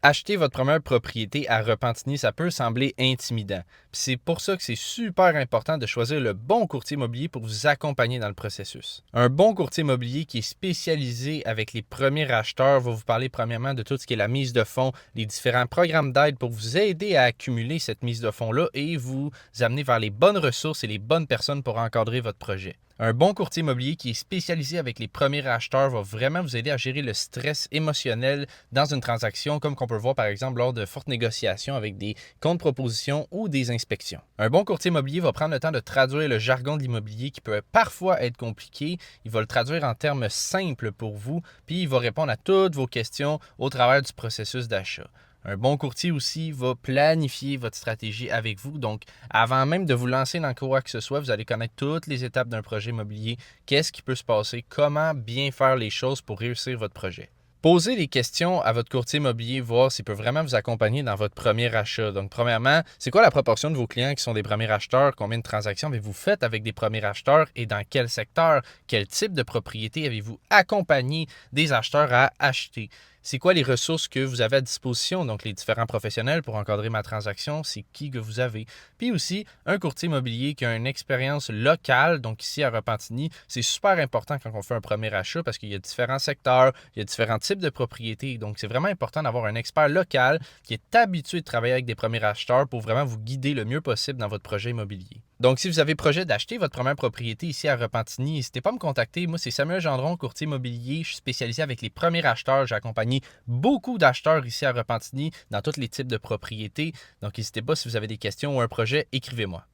Acheter votre première propriété à Repentigny, ça peut sembler intimidant. Puis c'est pour ça que c'est super important de choisir le bon courtier immobilier pour vous accompagner dans le processus. Un bon courtier immobilier qui est spécialisé avec les premiers acheteurs va vous parler premièrement de tout ce qui est la mise de fonds, les différents programmes d'aide pour vous aider à accumuler cette mise de fonds-là et vous amener vers les bonnes ressources et les bonnes personnes pour encadrer votre projet. Un bon courtier immobilier qui est spécialisé avec les premiers acheteurs va vraiment vous aider à gérer le stress émotionnel dans une transaction, comme qu'on peut voir par exemple lors de fortes négociations avec des contre-propositions ou des inspections. Un bon courtier immobilier va prendre le temps de traduire le jargon de l'immobilier qui peut parfois être compliqué. Il va le traduire en termes simples pour vous, puis il va répondre à toutes vos questions au travers du processus d'achat. Un bon courtier aussi va planifier votre stratégie avec vous. Donc, avant même de vous lancer dans quoi que ce soit, vous allez connaître toutes les étapes d'un projet immobilier, qu'est-ce qui peut se passer, comment bien faire les choses pour réussir votre projet. Posez des questions à votre courtier immobilier, voir s'il peut vraiment vous accompagner dans votre premier achat. Donc, premièrement, c'est quoi la proportion de vos clients qui sont des premiers acheteurs? Combien de transactions avez-vous faites avec des premiers acheteurs et dans quel secteur? Quel type de propriété avez-vous accompagné des acheteurs à acheter? C'est quoi les ressources que vous avez à disposition? Donc, les différents professionnels pour encadrer ma transaction, c'est qui que vous avez? Puis aussi, un courtier immobilier qui a une expérience locale, donc ici à Repentigny, c'est super important quand on fait un premier achat parce qu'il y a différents secteurs, il y a différents types de propriétés. Donc, c'est vraiment important d'avoir un expert local qui est habitué de travailler avec des premiers acheteurs pour vraiment vous guider le mieux possible dans votre projet immobilier. Donc, si vous avez projet d'acheter votre première propriété ici à Repentigny, n'hésitez pas à me contacter. Moi, c'est Samuel Gendron, courtier immobilier. Je suis spécialisé avec les premiers acheteurs. J'ai accompagné beaucoup d'acheteurs ici à Repentigny dans tous les types de propriétés. Donc, n'hésitez pas si vous avez des questions ou un projet, écrivez-moi.